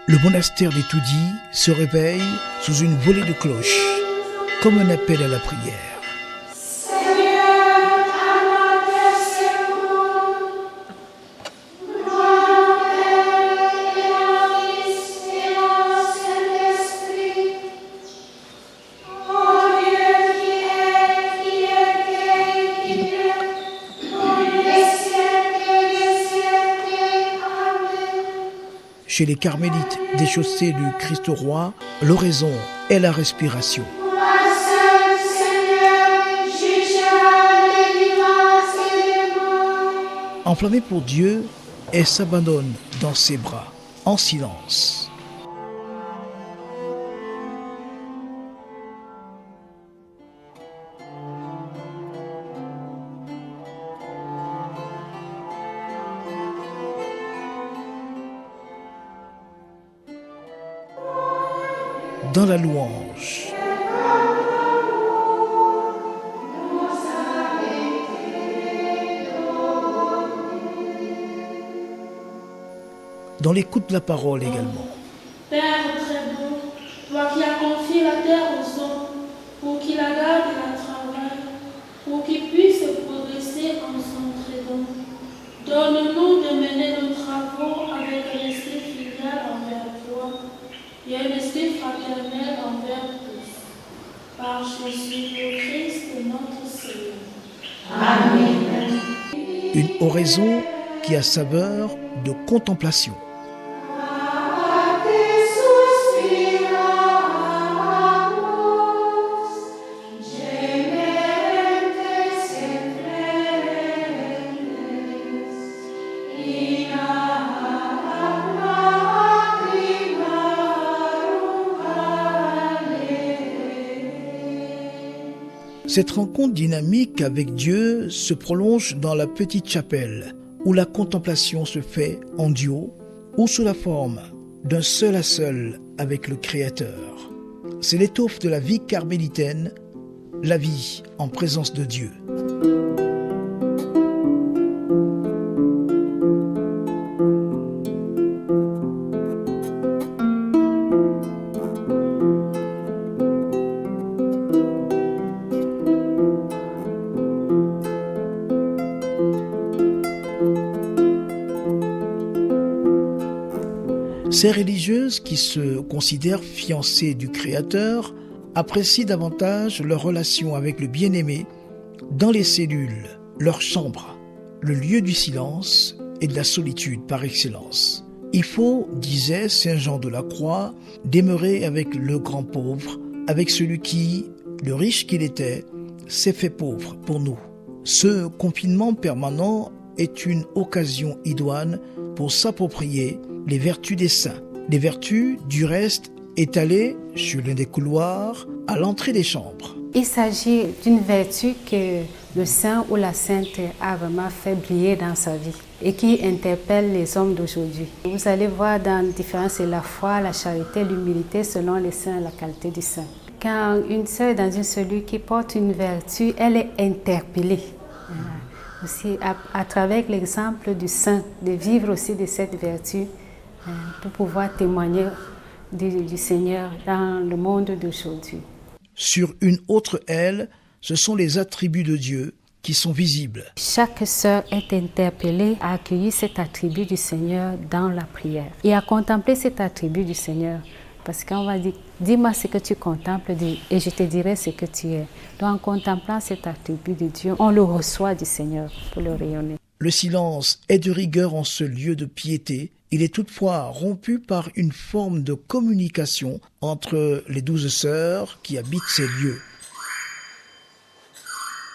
Le monastère des Toudis se réveille sous une volée de cloches, comme un appel à la prière. Chez les carmélites déchaussés du Christ roi, l'oraison est la respiration. Enflammée pour Dieu, elle s'abandonne dans ses bras, en silence. Dans la louange. Dans l'écoute de la parole également. Père très bon, toi qui as confié la terre aux hommes, pour qu'ils la gardent et la travaillent, pour qu'ils puissent progresser en son trésor. Donne-nous de mener nos travaux avec un esprit filial envers toi et un esprit fraternel envers tous. Par Jésus-Christ notre Seigneur. Amen. Une oraison qui a saveur de contemplation. Cette rencontre dynamique avec Dieu se prolonge dans la petite chapelle, où la contemplation se fait en duo ou sous la forme d'un seul à seul avec le Créateur. C'est l'étoffe de la vie carmélitaine, la vie en présence de Dieu. Ces religieuses qui se considèrent fiancées du Créateur apprécient davantage leur relation avec le bien-aimé dans les cellules, leur chambre, le lieu du silence et de la solitude par excellence. Il faut, disait Saint Jean de la Croix, demeurer avec le grand pauvre, avec celui qui, le riche qu'il était, s'est fait pauvre pour nous. Ce confinement permanent est une occasion idoine pour s'approprier les vertus des saints. Les vertus, du reste, étalées sur l'un des couloirs à l'entrée des chambres. Il s'agit d'une vertu que le saint ou la sainte a vraiment fait briller dans sa vie et qui interpelle les hommes d'aujourd'hui. Vous allez voir dans différents, c'est la foi, la charité, l'humilité selon les saints, la qualité du saint. Quand une sœur est dans une cellule qui porte une vertu, elle est interpellée. Aussi à travers l'exemple du saint, de vivre aussi de cette vertu pour pouvoir témoigner du Seigneur dans le monde d'aujourd'hui. Sur une autre aile, ce sont les attributs de Dieu qui sont visibles. Chaque sœur est interpellée à accueillir cet attribut du Seigneur dans la prière et à contempler cet attribut du Seigneur. Parce qu'on va dire, dis-moi ce que tu contemples et je te dirai ce que tu es. Donc en contemplant cet attribut de Dieu, on le reçoit du Seigneur pour le rayonner. Le silence est de rigueur en ce lieu de piété. Il est toutefois rompu par une forme de communication entre les 12 sœurs qui habitent ces lieux.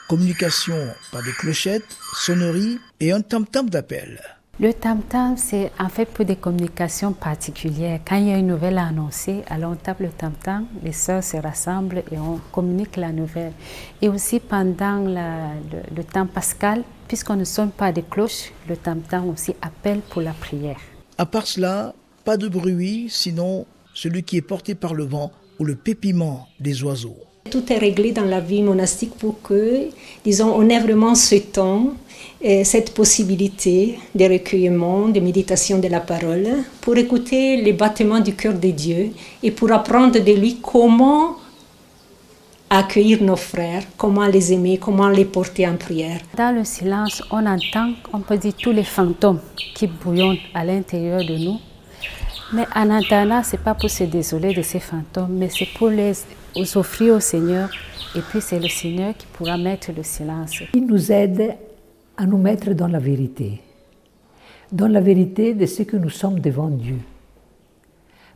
Communication par des clochettes, sonneries et un tam-tam d'appel. Le tam-tam, c'est en fait pour des communications particulières. Quand il y a une nouvelle à annoncer, alors on tape le tam-tam, les sœurs se rassemblent et on communique la nouvelle. Et aussi pendant le temps pascal, puisqu'on ne sonne pas des cloches, le tam-tam aussi appelle pour la prière. À part cela, pas de bruit, sinon celui qui est porté par le vent ou le pépiment des oiseaux. Tout est réglé dans la vie monastique pour que, disons, on ait vraiment ce temps, cette possibilité de recueillement, de méditation de la parole, pour écouter les battements du cœur de Dieu et pour apprendre de lui comment accueillir nos frères, comment les aimer, comment les porter en prière. Dans le silence, on entend, on peut dire, tous les fantômes qui bouillonnent à l'intérieur de nous. Mais en entendant, ce n'est pas pour se désoler de ces fantômes, mais c'est pour les offrir au Seigneur. Et puis c'est le Seigneur qui pourra mettre le silence. Il nous aide à nous mettre dans la vérité de ce que nous sommes devant Dieu.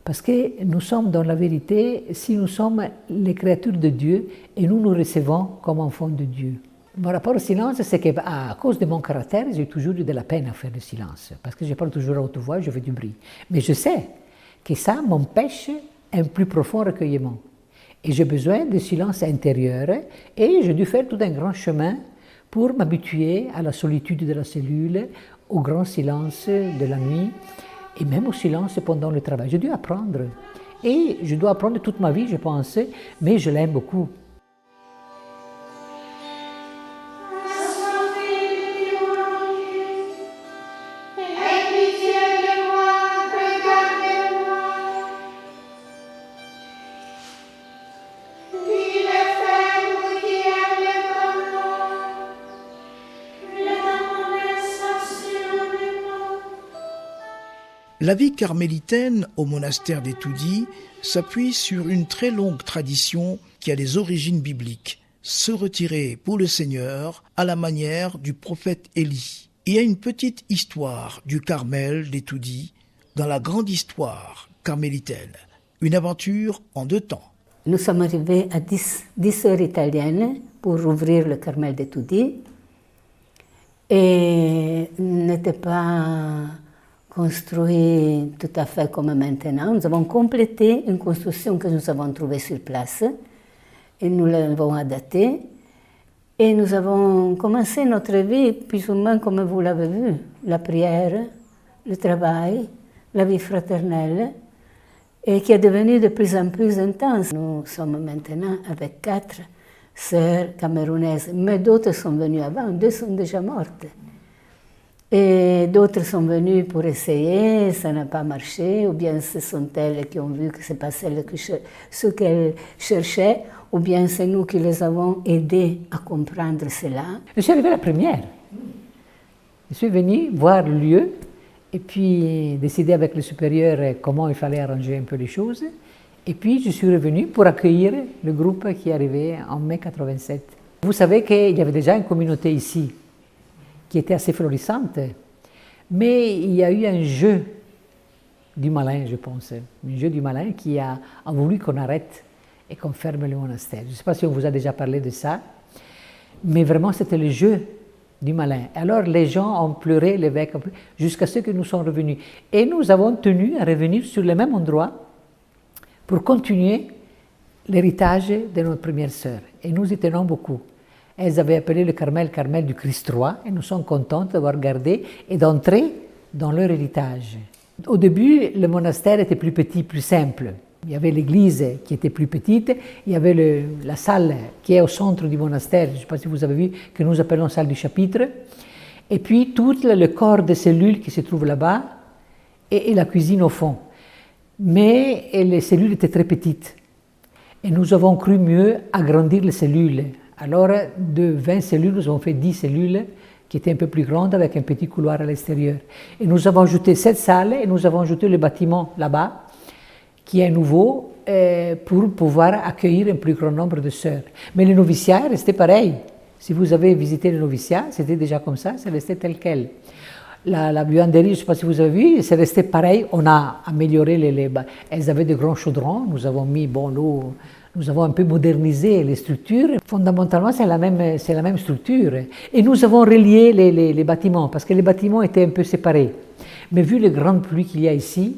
Parce que nous sommes dans la vérité si nous sommes les créatures de Dieu et nous nous recevons comme enfants de Dieu. Mon rapport au silence, c'est qu'à cause de mon caractère, j'ai toujours eu de la peine à faire le silence. Parce que je parle toujours à haute voix, je fais du bruit. Mais je sais que ça m'empêche un plus profond recueillement. Et j'ai besoin de silence intérieur et j'ai dû faire tout un grand chemin pour m'habituer à la solitude de la cellule, au grand silence de la nuit et même au silence pendant le travail. J'ai dû apprendre. Et je dois apprendre toute ma vie, je pense, mais je l'aime beaucoup. La vie carmélitaine au monastère d'Etoudi s'appuie sur une très longue tradition qui a des origines bibliques, se retirer pour le Seigneur à la manière du prophète Élie. Il y a une petite histoire du Carmel d'Etoudi dans la grande histoire carmélitaine, une aventure en 2 temps. Nous sommes arrivés à 10 heures italiennes pour ouvrir le Carmel d'Etoudi et n'était pas construit tout à fait comme maintenant. Nous avons complété une construction que nous avons trouvée sur place et nous l'avons adaptée. Et nous avons commencé notre vie plus ou moins comme vous l'avez vu. La prière, le travail, la vie fraternelle, et qui est devenue de plus en plus intense. Nous sommes maintenant avec 4 sœurs camerounaises, mais d'autres sont venues avant, 2 sont déjà mortes. Et d'autres sont venues pour essayer, ça n'a pas marché, ou bien ce sont elles qui ont vu que ce n'est pas ce qu'elles cherchaient, ou bien c'est nous qui les avons aidées à comprendre cela. Je suis arrivée la première. Je suis venue voir le lieu et puis décider avec le supérieur comment il fallait arranger un peu les choses. Et puis je suis revenue pour accueillir le groupe qui est arrivé en mai 87. Vous savez qu'il y avait déjà une communauté ici qui était assez florissante, mais il y a eu un jeu du malin, je pense, un jeu du malin qui a voulu qu'on arrête et qu'on ferme le monastère. Je ne sais pas si on vous a déjà parlé de ça, mais vraiment c'était le jeu du malin. Alors les gens ont pleuré, l'évêque, jusqu'à ce que nous sommes revenus. Et nous avons tenu à revenir sur le même endroit pour continuer l'héritage de nos premières sœurs. Et nous y tenons beaucoup. Elles avaient appelé le Carmel Carmel du Christ roi et nous sommes contents d'avoir gardé et d'entrer dans leur héritage. Au début, le monastère était plus petit, plus simple. Il y avait l'église qui était plus petite, il y avait la salle qui est au centre du monastère, je ne sais pas si vous avez vu, que nous appelons salle du chapitre, et puis tout le corps de cellules qui se trouve là-bas et la cuisine au fond. Mais les cellules étaient très petites et nous avons cru mieux agrandir les cellules. Alors, de 20 cellules, nous avons fait 10 cellules qui étaient un peu plus grandes avec un petit couloir à l'extérieur. Et nous avons ajouté cette salle et nous avons ajouté le bâtiment là-bas, qui est nouveau, pour pouvoir accueillir un plus grand nombre de sœurs. Mais le noviciat est resté pareil. Si vous avez visité le noviciat, c'était déjà comme ça, c'est resté tel quel. La buanderie, je ne sais pas si vous avez vu, c'est resté pareil. On a amélioré elles avaient de grands chaudrons, nous avons mis l'eau. Nous avons un peu modernisé les structures. Fondamentalement, c'est la même structure. Et nous avons relié les bâtiments, parce que les bâtiments étaient un peu séparés. Mais vu les grandes pluies qu'il y a ici,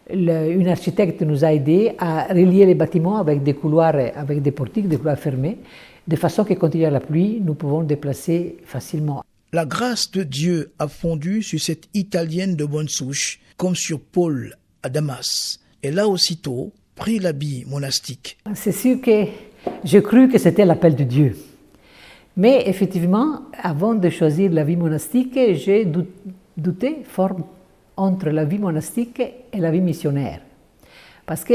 une architecte nous a aidés à relier les bâtiments avec des couloirs, avec des portiques, des couloirs fermés, de façon que quand il y a la pluie, nous pouvons déplacer facilement. La grâce de Dieu a fondu sur cette Italienne de bonne souche, comme sur Paul à Damas. Elle a aussitôt pris l'habit monastique. C'est sûr que J'ai cru que c'était l'appel de Dieu. Mais effectivement, avant de choisir la vie monastique, j'ai douté fort entre la vie monastique et la vie missionnaire. Parce que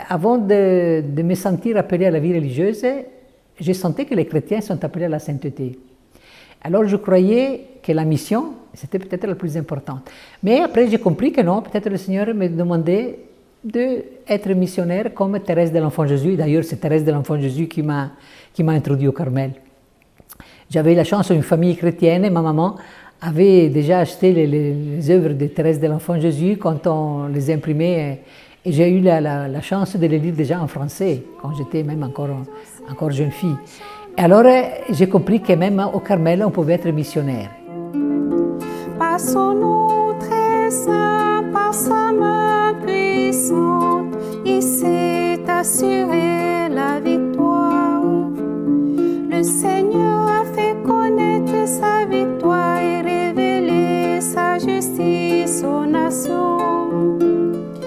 avant de me sentir appelé à la vie religieuse, je sentais que les chrétiens sont appelés à la sainteté. Alors je croyais que la mission, c'était peut-être la plus importante. Mais après j'ai compris que non, peut-être le Seigneur me demandait d'être missionnaire comme Thérèse de l'Enfant Jésus. D'ailleurs, c'est Thérèse de l'Enfant Jésus qui m'a introduit au Carmel. J'avais la chance d'une famille chrétienne et ma maman avait déjà acheté les œuvres de Thérèse de l'Enfant Jésus quand on les imprimait. Et j'ai eu la chance de les lire déjà en français, quand j'étais même encore jeune fille. Et alors, j'ai compris que même au Carmel, on pouvait être missionnaire. Par son nom très saint, par sa main puissante, il s'est assuré la victoire. Le Seigneur a fait connaître sa victoire et révélé sa justice aux nations.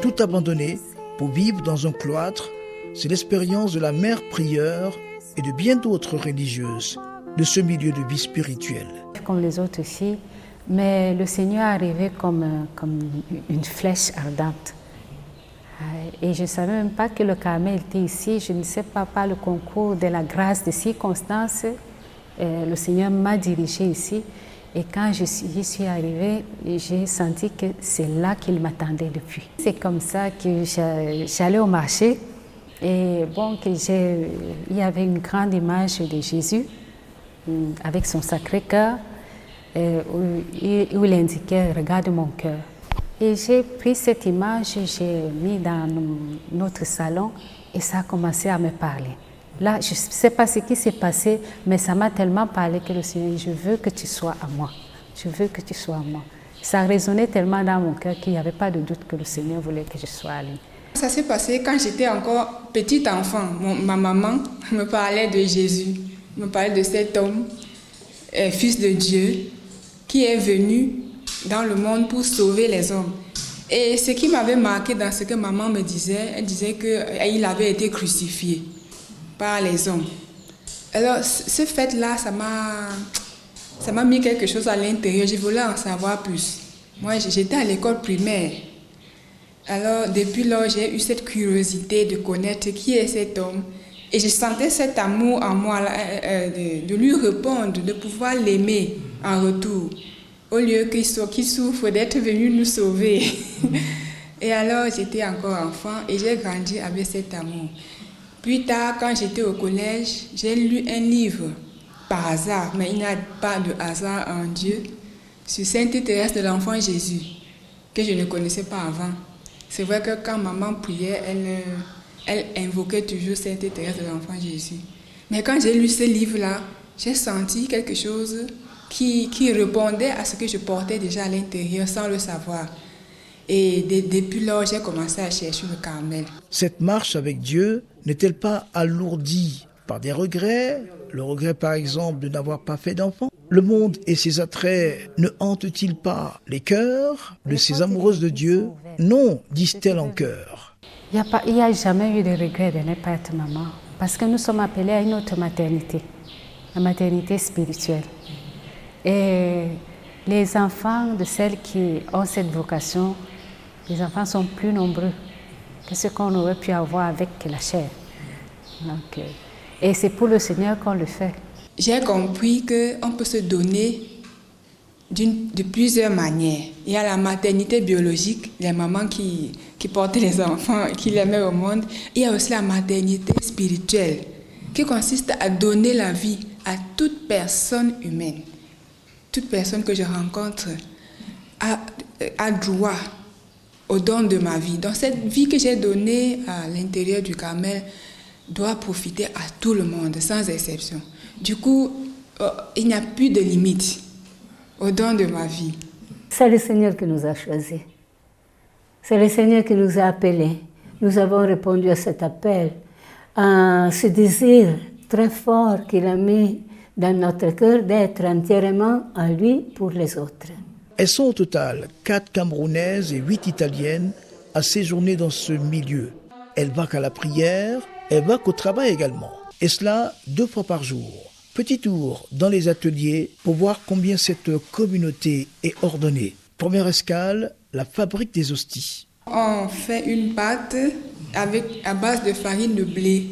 Tout abandonner pour vivre dans un cloître, c'est l'expérience de la mère prieure et de bien d'autres religieuses de ce milieu de vie spirituelle. Comme les autres filles, mais le Seigneur est arrivé comme une flèche ardente. Et je ne savais même pas que le Carmel était ici. Je ne sais pas, par le concours de la grâce des circonstances, le Seigneur m'a dirigée ici. Et quand j'y suis arrivée, j'ai senti que c'est là qu'il m'attendait depuis. C'est comme ça que j'allais au marché. Et bon, il y avait une grande image de Jésus avec son Sacré-Cœur où il indiquait « Regarde mon cœur ». Et j'ai pris cette image, j'ai mis dans notre salon et ça a commencé à me parler. Là, je ne sais pas ce qui s'est passé, mais ça m'a tellement parlé que le Seigneur, je veux que tu sois à moi. Je veux que tu sois à moi. Ça résonnait tellement dans mon cœur qu'il n'y avait pas de doute que le Seigneur voulait que je sois à lui. Ça s'est passé quand j'étais encore petite enfant. Ma maman me parlait de Jésus, me parlait de cet homme, fils de Dieu, qui est venu dans le monde pour sauver les hommes. Et ce qui m'avait marqué dans ce que maman me disait, elle disait qu'il avait été crucifié par les hommes. Alors, ce fait-là, ça m'a mis quelque chose à l'intérieur. Je voulais en savoir plus. Moi, j'étais à l'école primaire. Alors, depuis là, j'ai eu cette curiosité de connaître qui est cet homme. Et je sentais cet amour en moi, de lui répondre, de pouvoir l'aimer en retour, au lieu qu'il souffre d'être venu nous sauver. Et alors, j'étais encore enfant et j'ai grandi avec cet amour. Plus tard, quand j'étais au collège, j'ai lu un livre, par hasard, mais il n'y a pas de hasard en Dieu, sur Sainte Thérèse de l'Enfant Jésus, que je ne connaissais pas avant. C'est vrai que quand maman priait, elle invoquait toujours Sainte Thérèse de l'Enfant Jésus. Mais quand j'ai lu ce livre-là, j'ai senti quelque chose qui répondait à ce que je portais déjà à l'intérieur sans le savoir. Et depuis là, j'ai commencé à chercher le Carmel. Cette marche avec Dieu n'est-elle pas alourdie par des regrets? Le regret, par exemple, de n'avoir pas fait d'enfant? Le monde et ses attraits ne hantent-ils pas les cœurs de ces amoureuses de Dieu? Non, disent-elles en chœur. Il n'y a jamais eu de regret de ne pas être maman, parce que nous sommes appelés à une autre maternité, la maternité spirituelle. Et les enfants de celles qui ont cette vocation, les enfants sont plus nombreux que ce qu'on aurait pu avoir avec la chair. Donc, et c'est pour le Seigneur qu'on le fait. J'ai compris qu'on peut se donner de plusieurs manières. Il y a la maternité biologique, les mamans qui portaient les enfants, qui les mettent au monde. Il y a aussi la maternité spirituelle, qui consiste à donner la vie à toute personne humaine. Toute personne que je rencontre a droit au don de ma vie. Donc cette vie que j'ai donnée à l'intérieur du Carmel doit profiter à tout le monde, sans exception. Du coup, il n'y a plus de limite au don de ma vie. C'est le Seigneur qui nous a choisis. C'est le Seigneur qui nous a appelés. Nous avons répondu à cet appel, à ce désir très fort qu'il a mis dans notre cœur d'être entièrement à lui pour les autres. Elles sont au total 4 Camerounaises et 8 Italiennes à séjourner dans ce milieu. Elles vaquent à la prière, Elle va qu'au travail également, et cela 2 fois par jour. Petit tour dans les ateliers pour voir combien cette communauté est ordonnée. Première escale, la fabrique des hosties. On fait une pâte à base de farine de blé.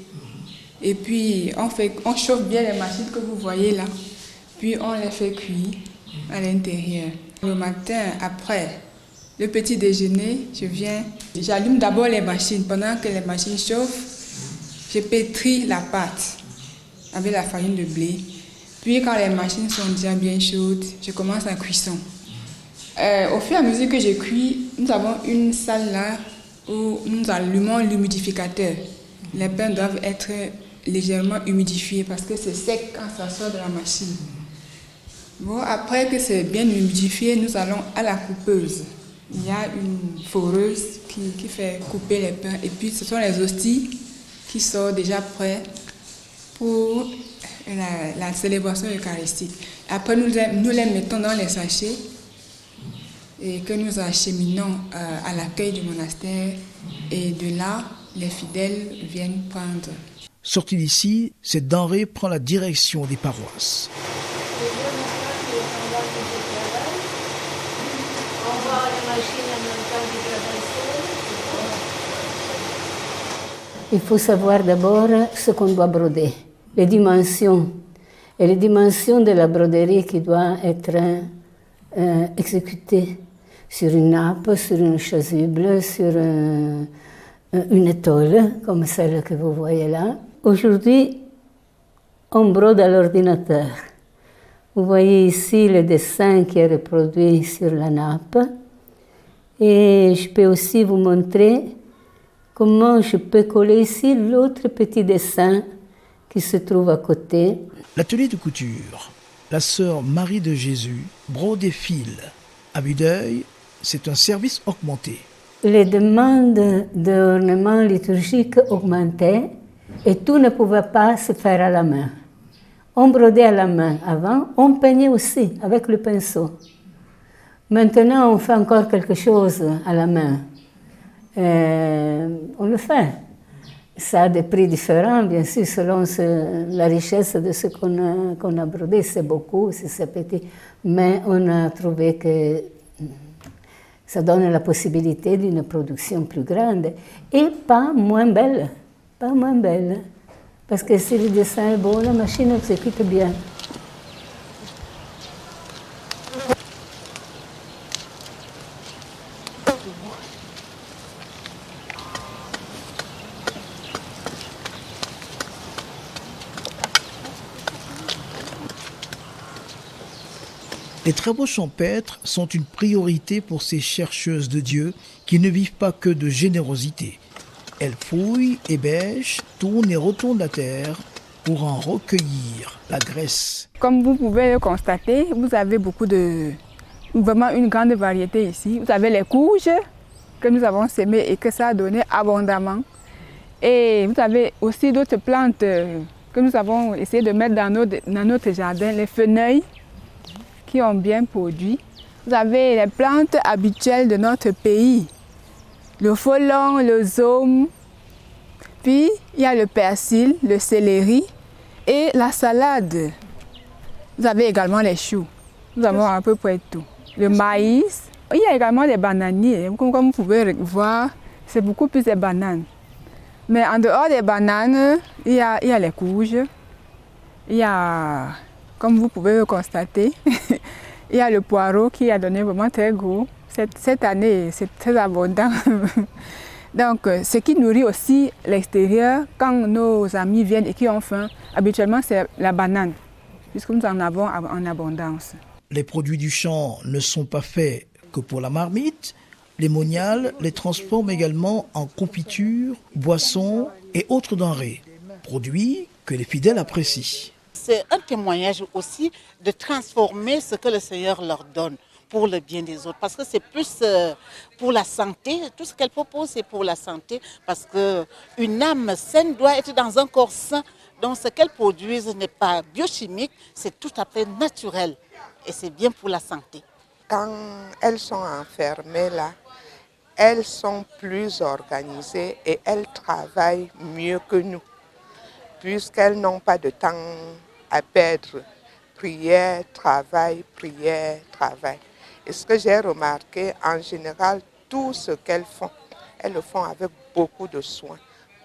Et puis on chauffe bien les machines que vous voyez là. Puis on les fait cuire à l'intérieur. Le matin, après le petit déjeuner, j'allume d'abord les machines. Pendant que les machines chauffent, je pétris la pâte avec la farine de blé. Puis quand les machines sont déjà bien chaudes, je commence la cuisson. Au fur et à mesure que je cuis, nous avons une salle là où nous allumons l'humidificateur. Les pains doivent être légèrement humidifiés parce que c'est sec quand ça sort de la machine. Bon, après que c'est bien humidifié, nous allons à la coupeuse. Il y a une foreuse qui fait couper les pains. Et puis ce sont les hosties qui sont déjà prêts pour la célébration eucharistique. Après, nous les mettons dans les sachets et que nous acheminons à l'accueil du monastère. Et de là, les fidèles viennent prendre. Sorti d'ici, cette denrée prend la direction des paroisses. Il faut savoir d'abord ce qu'on doit broder, les dimensions. Et les dimensions de la broderie qui doit être exécutée sur une nappe, sur une chasuble, sur une étole, comme celle que vous voyez là. Aujourd'hui, on brode à l'ordinateur. Vous voyez ici le dessin qui est reproduit sur la nappe. Et je peux aussi vous montrer comment je peux coller ici l'autre petit dessin qui se trouve à côté. L'atelier de couture. La sœur Marie de Jésus brode des fils. À vue d'œil, c'est un service augmenté. Les demandes d'ornements liturgiques augmentaient et tout ne pouvait pas se faire à la main. On brodait à la main avant, on peignait aussi avec le pinceau. Maintenant, on fait encore quelque chose à la main. On le fait. Ça a des prix différents, bien sûr, selon la richesse de ce qu'on a brodé. C'est beaucoup, si c'est petit. Mais on a trouvé que ça donne la possibilité d'une production plus grande et pas moins belle. Pas moins belle. Parce que si le dessin est beau, la machine exécute bien. Les travaux champêtres sont une priorité pour ces chercheuses de Dieu qui ne vivent pas que de générosité. Elles fouillent, ébêchent, tournent et retournent la terre pour en recueillir la graisse. Comme vous pouvez le constater, vous avez vraiment une grande variété ici. Vous avez les courges que nous avons sémées et que ça a donné abondamment. Et vous avez aussi d'autres plantes que nous avons essayé de mettre dans notre jardin, les fenouils qui ont bien produit. Vous avez les plantes habituelles de notre pays, le folon, le zome, puis il y a le persil, le céleri et la salade. Vous avez également les choux. Nous avons à peu près tout. Le maïs. Il y a également des bananiers. Comme vous pouvez voir, c'est beaucoup plus des bananes. Mais en dehors des bananes, il y a les courges. Il y a, comme vous pouvez le constater, il y a le poireau qui a donné vraiment très gros. Cette année, c'est très abondant. Donc, ce qui nourrit aussi l'extérieur, quand nos amis viennent et qui ont faim, habituellement, c'est la banane, puisque nous en avons en abondance. Les produits du champ ne sont pas faits que pour la marmite. Les moniales les transforment également en confiture, boissons et autres denrées, produits que les fidèles apprécient. C'est un témoignage aussi de transformer ce que le Seigneur leur donne pour le bien des autres. Parce que c'est plus pour la santé. Tout ce qu'elle propose, c'est pour la santé. Parce qu'une âme saine doit être dans un corps sain. Donc ce qu'elles produisent n'est pas biochimique, c'est tout à fait naturel. Et c'est bien pour la santé. Quand elles sont enfermées là, elles sont plus organisées et elles travaillent mieux que nous, puisqu'elles n'ont pas de temps à perdre. Prière, travail, prière, travail. Et ce que j'ai remarqué, en général, tout ce qu'elles font, elles le font avec beaucoup de soin,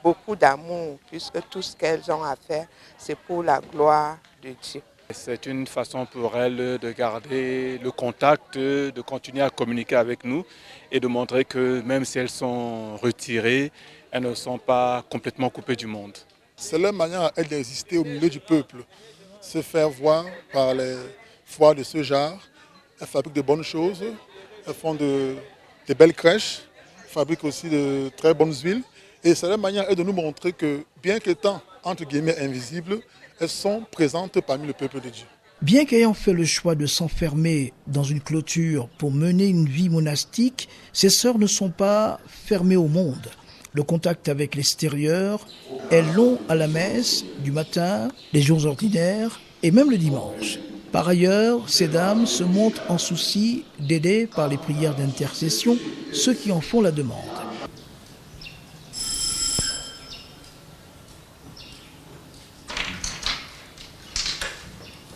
beaucoup d'amour, puisque tout ce qu'elles ont à faire, c'est pour la gloire de Dieu. C'est une façon pour elles de garder le contact, de continuer à communiquer avec nous et de montrer que même si elles sont retirées, elles ne sont pas complètement coupées du monde. C'est leur manière à elles d'exister au milieu du peuple, se faire voir par les foires de ce genre. Elles fabriquent de bonnes choses, elles font de belles crèches, elles fabriquent aussi de très bonnes huiles. Et c'est leur manière à elles de nous montrer que, bien qu'étant entre guillemets invisibles, elles sont présentes parmi le peuple de Dieu. Bien qu'ayant fait le choix de s'enfermer dans une clôture pour mener une vie monastique, ces sœurs ne sont pas fermées au monde. Le contact avec l'extérieur est long à la messe, du matin, les jours ordinaires et même le dimanche. Par ailleurs, ces dames se montrent en souci d'aider par les prières d'intercession ceux qui en font la demande.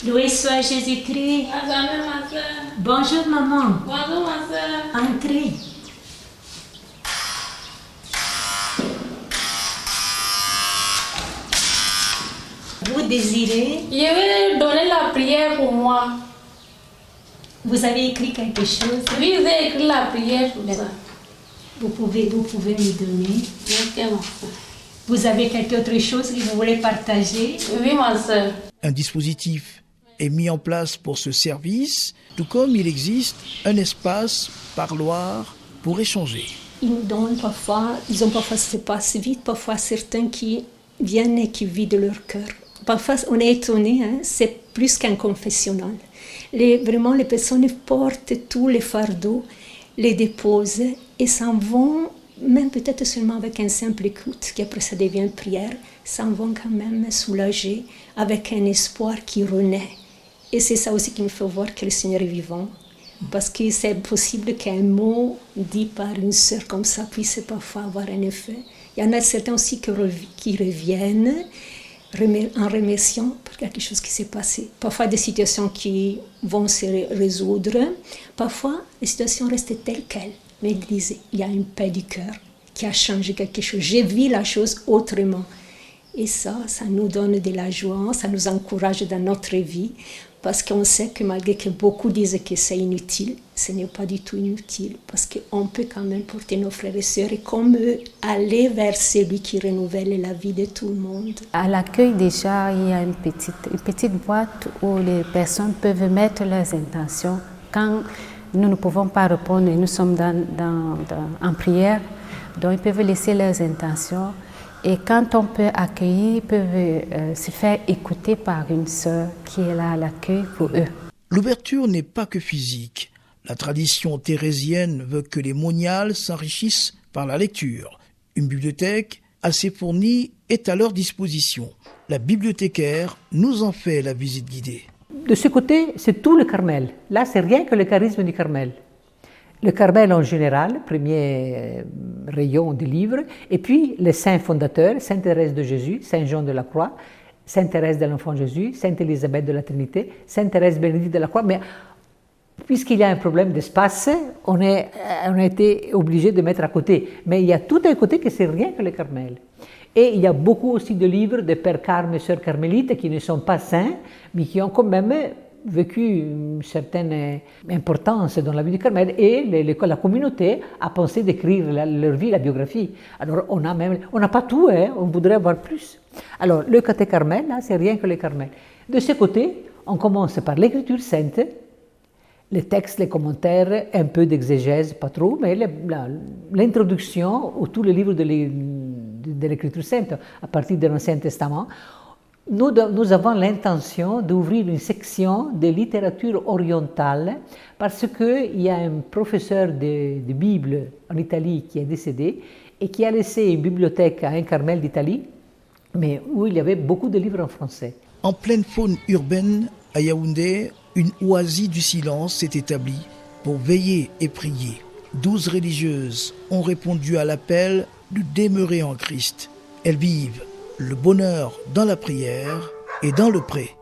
Loué soit Jésus-Christ. Bonjour maman. Bonjour ma soeur. Entrez. Vous désirez? Je vais donner la prière pour moi. Vous avez écrit quelque chose? Oui, j'ai écrit la prière pour ça. Vous pouvez me donner? Ok, ma soeur. Vous avez quelque autre chose que vous voulez partager? Oui, ma soeur. Un dispositif est mis en place pour ce service, tout comme il existe un espace parloir pour échanger. Ils nous donnent parfois, ça passe vite, parfois certains qui viennent et qui vident leur cœur. Parfois on est étonné, c'est plus qu'un confessionnal. Vraiment les personnes portent tous les fardeaux, les déposent et s'en vont, même peut-être seulement avec un simple écoute, qui après ça devient une prière, s'en vont quand même soulagés avec un espoir qui renaît. Et c'est ça aussi qui me fait voir que le Seigneur est vivant. Parce que c'est possible qu'un mot dit par une sœur comme ça puisse parfois avoir un effet. Il y en a certains aussi qui reviennent en remerciant pour quelque chose qui s'est passé. Parfois des situations qui vont se résoudre. Parfois les situations restent telles quelles. Mais il disait, il y a une paix du cœur qui a changé quelque chose. J'ai vu la chose autrement. Et ça nous donne de la joie, ça nous encourage dans notre vie. Parce qu'on sait que malgré que beaucoup disent que c'est inutile, ce n'est pas du tout inutile. Parce qu'on peut quand même porter nos frères et sœurs et comme eux, aller vers celui qui renouvelle la vie de tout le monde. À l'accueil déjà, il y a une petite boîte où les personnes peuvent mettre leurs intentions. Quand nous ne pouvons pas répondre et nous sommes en prière, donc ils peuvent laisser leurs intentions. Et quand on peut accueillir, ils peuvent se faire écouter par une sœur qui est là à l'accueil pour eux. L'ouverture n'est pas que physique. La tradition thérésienne veut que les moniales s'enrichissent par la lecture. Une bibliothèque assez fournie est à leur disposition. La bibliothécaire nous en fait la visite guidée. De ce côté, c'est tout le Carmel. Là, c'est rien que le charisme du Carmel. Le Carmel en général, premier rayon du livre, et puis les saints fondateurs, Sainte Thérèse de Jésus, Saint Jean de la Croix, Sainte Thérèse de l'Enfant Jésus, Sainte Élisabeth de la Trinité, Sainte Thérèse Bénédicte de la Croix. Mais puisqu'il y a un problème d'espace, on a été obligé de mettre à côté. Mais il y a tout un côté que c'est rien que le Carmel. Et il y a beaucoup aussi de livres de pères carmes et sœurs carmélites qui ne sont pas saints, mais qui ont quand même vécu une certaine importance dans la vie du Carmel et la communauté a pensé d'écrire leur vie, la biographie. Alors on n'a pas tout, on voudrait avoir plus. Alors le côté Carmel, là, c'est rien que le Carmel. De ce côté, on commence par l'écriture sainte, les textes, les commentaires, un peu d'exégèse, pas trop, mais l'introduction ou tous les livres de l'écriture sainte à partir de l'Ancien Testament. Nous avons l'intention d'ouvrir une section de littérature orientale parce qu'il y a un professeur de Bible en Italie qui est décédé et qui a laissé une bibliothèque à un Carmel d'Italie, mais où il y avait beaucoup de livres en français. En pleine faune urbaine, à Yaoundé, une oasis du silence s'est établie pour veiller et prier. 12 religieuses ont répondu à l'appel de demeurer en Christ. Elles vivent le bonheur dans la prière et dans le pré.